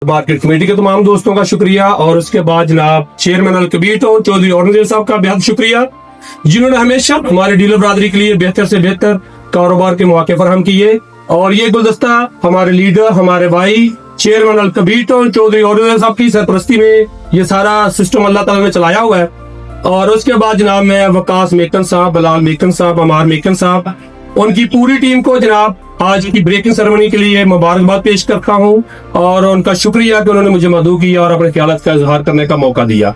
Market committee के तमाम दोस्तों का शुक्रिया और उसके बाद जनाब चेयरमैन अल कबीर चौधरी औरंगजेब साहब का बेहद शुक्रिया, जिन्होंने हमेशा हमारे डीलर बरादरी के लिए बेहतर से बेहतर कारोबार के मौके फराहम किए। और ये गुलदस्ता हमारे लीडर, हमारे भाई चेयरमैन अल कबीर चौधरी औरंगजेब साहब की सरपरस्ती में ये सारा सिस्टम अल्लाह ताला ने चलाया हुआ है। और उसके बाद जनाब मैं वकास मेकन साहब, बलाल मेकन साहब, अमार मेकन साहब, उनकी पूरी टीम को जनाब आज की ब्रेकिंग सेरेमनी के लिए मुबारकबाद पेश करता हूँ और उनका शुक्रिया कि उन्होंने मुझे मदऊ किया और अपने ख्यालात का इजहार करने का मौका दिया।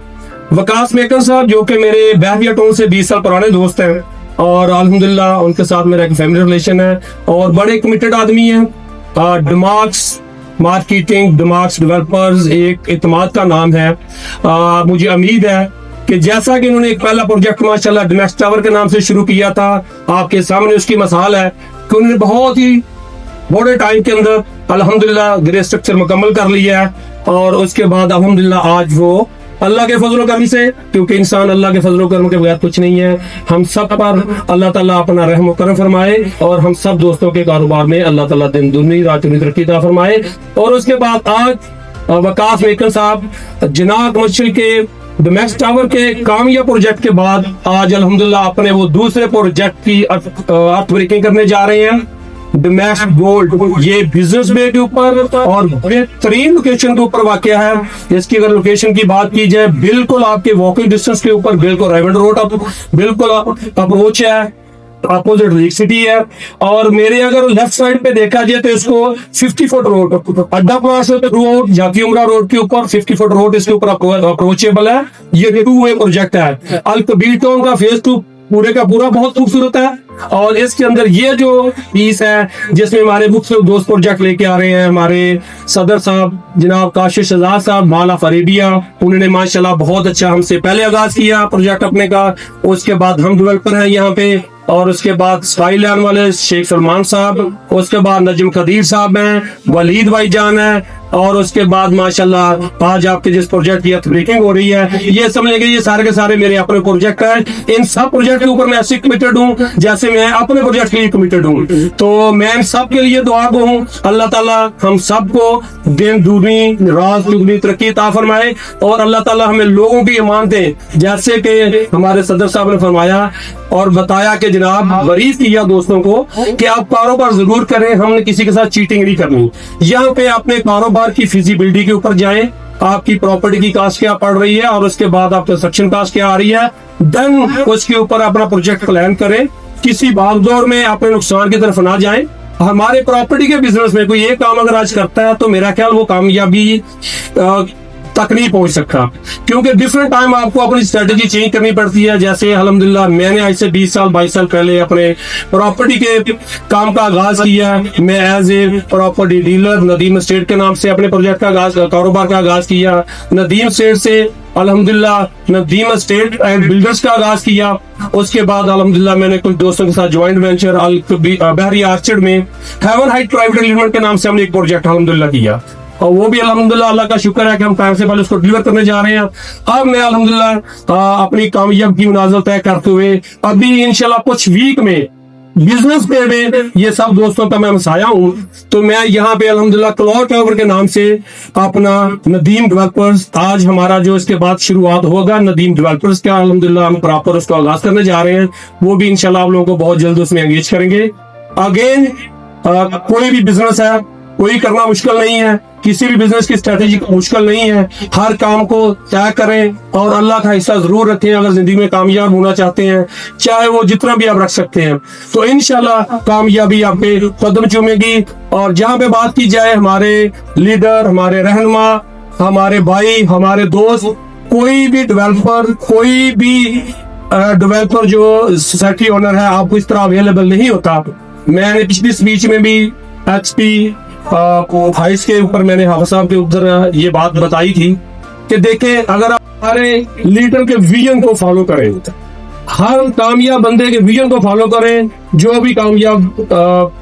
वकास मेकन साहब जो कि मेरे बहरिया टाउन से 20 साल पुराने दोस्त हैं और अल्हम्दुलिल्लाह उनके साथ मेरा एक फैमिली रिलेशन है और बड़े कमिटेड आदमी हैं। डिमार्क्स मार्केटिंग, डिमार्क्स डेवलपर्स एक इत्मीनान का नाम है। मुझे उम्मीद है कि जैसा कि उन्होंने एक पहला प्रोजेक्ट माशाल्लाह डिमेक्स टावर के नाम से शुरू किया था, आपके सामने उसकी मिसाल है कि उन्होंने बहुत ही बड़े टाइम के अंदर अल्हम्दुलिल्लाह ग्रे स्ट्रक्चर मुकम्मल कर लिया है। और उसके बाद अल्हम्दुलिल्लाह आज वो अल्लाह के फजल करम से, क्योंकि इंसान अल्लाह के फजल करम के बगैर कुछ नहीं है, हम सब पर अल्लाह ताला अपना रहम करम फरमाए और हम सब दोस्तों के कारोबार में अल्लाह ताला दिन दुनी रात तरक्की अता फरमाए। और उसके बाद आज वकास मेकन साहब जिनाह कमर्शियल के डिमेक्स टावर के कामयाब प्रोजेक्ट के बाद आज अल्हम्दुलिल्लाह अपने वो दूसरे प्रोजेक्ट की अर्थ ब्रेकिंग करने जा रहे हैं, डिमेक्स गोल्ड। ये बिजनेस बे के ऊपर और बेहतरीन लोकेशन के ऊपर वाकया है। इसकी अगर लोकेशन की बात की जाए, बिल्कुल आपके वॉकिंग डिस्टेंस के ऊपर, बिल्कुल रेवंड रोड बिल्कुल अप्रोच है, अपोजिट लीग सिटी है। और मेरे अगर लेफ्ट साइड पे देखा जाए तो इसको 50 फुट रोड अड्डा प्लास रोड, झाकी उमरा रोड के ऊपर 50 फुट रोड इसके ऊपर अप्रोचेबल है। ये 2 वे प्रोजेक्ट है। अल कबीर टाउन का फेज 2 पूरे का पूरा बहुत खूबसूरत है और इसके अंदर ये जो पीस है जिसमें हमारे मुख्तलिफ दोस्त प्रोजेक्ट लेके आ रहे हैं, हमारे सदर साहब जनाब काशिश शहजाद साहब माल ऑफ अरेबिया, उन्होंने माशाल्लाह बहुत अच्छा हमसे पहले आगाज किया प्रोजेक्ट अपने का। उसके बाद हम डेवलपर हैं यहाँ पे और उसके बाद स्काई लैंड वाले शेख सलमान साहब, उसके बाद नजम कदीर साहब हैं, वलीद भाईजान है और उसके बाद माशाल्लाह आज आपके जिस प्रोजेक्ट की अर्थ ब्रेकिंग हो रही है, ये समझ लीजिए ये सारे के सारे मेरे अपने प्रोजेक्ट हैं। इन सब प्रोजेक्ट के ऊपर मैं ऐसे कमिटेड हूँ जैसे मैं अपने प्रोजेक्ट के लिए कमिटेड हूँ। तो मैं इन सब के लिए दुआ गो हूँ, अल्लाह ताला हम सबको दिन दूनी रात दुगनी तरक्की अता फरमाए और अल्लाह ताला हमें लोगों की ईमान दे, जैसे कि हमारे सदर साहब ने फरमाया और बताया कि जनाब वरीज किया दोस्तों को कि आप कारोबार जरूर करें, हमने किसी के साथ चीटिंग नहीं करनी। यहाँ पे अपने कारोबार की फिजिबिलिटी के ऊपर जाएं, आपकी प्रॉपर्टी की कास्ट क्या पड़ रही है और उसके बाद आप कंस्ट्रक्शन कास्ट क्या आ रही है, देन उसके ऊपर अपना प्रोजेक्ट प्लान करें। किसी भागदौड़ में अपने नुकसान की तरफ ना जाएं। हमारे प्रॉपर्टी के बिजनेस में कोई एक काम अगर आज करता है तो मेरा ख्याल वो कामयाबी तक नहीं पहुंच सकता, क्योंकि डिफरेंट टाइम आपको अपनी स्ट्रेटेजी चेंज करनी पड़ती है। जैसे अल्हम्दुलिल्लाह मैंने आज से 20 साल 22 साल पहले अपने प्रॉपर्टी के काम का आगाज किया। मैं as a property dealer Nadeem Estate के नाम से अपने प्रोजेक्ट का आगाज, कारोबार का आगाज किया। नदीम एस्टेट से अल्हम्दुलिल्लाह नदीम एस्टेट एंड बिल्डर्स का आगाज किया। उसके बाद अल्हम्दुलिल्लाह मैंने कुछ दोस्तों के साथ ज्वाइंट वेंचर बहरिया आर्चर्ड में हेवन हाइट प्राइवेट लिमिटेड के नाम से हमने एक प्रोजेक्ट अल्हम्दुलिल्लाह किया और वो भी अल्हम्दुलिल्लाह अल्लाह का शुक्र है कि हम टाइम से पहले उसको डिलीवर करने जा रहे हैं। अब मैं अल्हम्दुलिल्लाह अपनी कामयाब की मुनाज़र तय करते हुए अभी इंशाल्लाह कुछ वीक में बिजनेस पे में ये सब दोस्तों का मैं मसाया हूँ। तो मैं यहाँ पे अल्हम्दुलिल्लाह क्लॉक टावर के नाम से अपना नदीम डेवलपर्स, आज हमारा जो इसके बाद शुरुआत होगा नदीम डेवलपर्स का, अल्हम्दुलिल्लाह हम प्रॉपर उसको आगाज करने जा रहे हैं। वो भी इंशाल्लाह आप लोगों को बहुत जल्द उसमें एंगेज करेंगे। अगेन कोई भी बिजनेस है, कोई करना मुश्किल नहीं है, किसी भी बिजनेस की स्ट्रेटेजी मुश्किल नहीं है। हर काम को तय करें और अल्लाह का हिस्सा जरूर रखें अगर जिंदगी में कामयाब होना चाहते हैं, चाहे वो जितना भी आप रख सकते हैं। तो इंशाल्लाह कामयाबी आपके कदम चूमेगी। और जहाँ पे बात की जाए हमारे लीडर, हमारे रहनुमा, हमारे भाई, हमारे दोस्त, कोई भी डेवलपर, कोई भी डेवलपर जो सोसाइटी ओनर है आपको इस तरह अवेलेबल नहीं होता। मैंने पिछली स्पीच में भी HP हाइस के ऊपर मैंने हाफिज साहब के उधर ये बात बताई थी कि देखें अगर आप हमारे लीडर के विजन को फॉलो करें, हर कामयाब बंदे के विजन को फॉलो करें, जो भी कामयाब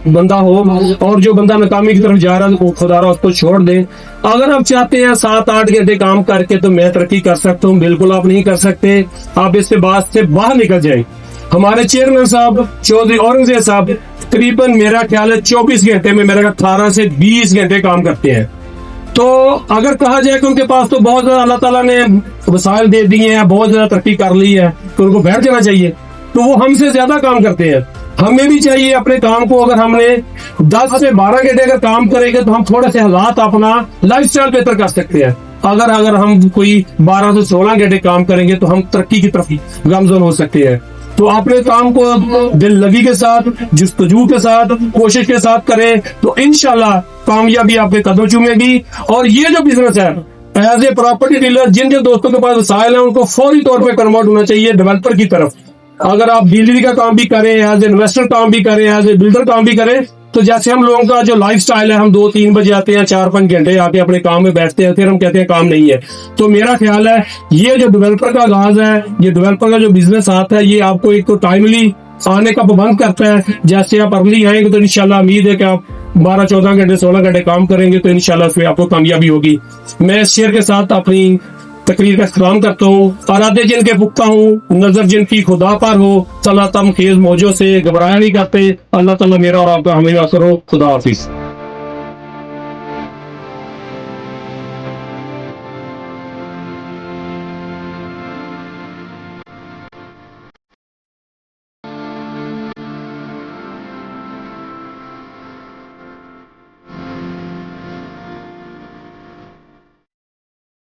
बंदा हो और जो बंदा नाकामी की तरफ जा रहा है खुदारा उसको छोड़ दे। अगर आप चाहते हैं 7-8 घंटे काम करके तो मैं तरक्की कर सकता हूँ, बिल्कुल आप नहीं कर सकते। आप इसके बाद से बाहर निकल जाए। हमारे चेयरमैन साहब चौधरी औरंगजेब साहब तकरीबन मेरा ख्याल है 24 घंटे में मेरा 18 से 20 घंटे काम करते हैं। तो अगर कहा जाए कि उनके पास तो बहुत ज्यादा अल्लाह ताला ने वसाइल दे दिए हैं, बहुत ज्यादा तरक्की कर ली है, तो उनको बैठ जाना चाहिए। तो वो हमसे ज्यादा काम करते हैं। हमें भी चाहिए अपने काम को, अगर हमने 10 से 12 घंटे अगर काम करेंगे तो हम थोड़े से हालात अपना लाइफस्टाइल बेहतर कर सकते हैं। अगर हम कोई 12 से 16 घंटे काम करेंगे तो हम तरक्की की तरफ गामजन हो सकते हैं। तो अपने काम को दिल लगी के साथ, जुस्तजू के साथ, कोशिश के साथ करें तो इंशाल्लाह कामयाबी आपके कदम चूमेगी। और ये जो बिजनेस है एज ए प्रॉपर्टी डीलर, जिन जिन दोस्तों के पास वसाइल है उनको फौरी तौर पे कन्वर्ट होना चाहिए डेवलपर की तरफ। अगर आप डीलरी का काम भी करें, एज ए इन्वेस्टर काम भी करें, एज ए बिल्डर काम भी करें, तो जैसे हम लोगों का जो लाइफ स्टाइल है, हम 2-3 बजे आते हैं, 4-5 घंटे आके अपने काम में बैठते हैं, फिर हम कहते हैं काम नहीं है। तो मेरा ख्याल है ये जो डेवलपर का आगाज है, ये डेवलपर का जो बिजनेस आता है, ये आपको एक तो टाइमली आने का पाबंद करता है। जैसे आप अर्ली आएंगे तो इंशाल्लाह उम्मीद है कि आप 12-14 घंटे 16 घंटे काम करेंगे तो इंशाल्लाह उसमें आपको कामयाबी होगी। मैं इस शेयर के साथ अपनी तकरीर का इख्तिताम करता हूँ। इरादे जिनके पुख्ता हूँ, नजर जिनकी खुदा पर हो, सलातम खेज मौजों से घबराया नहीं करते। अल्लाह ताला मेरा और आपका हमेशा करो। खुदा हाफिज।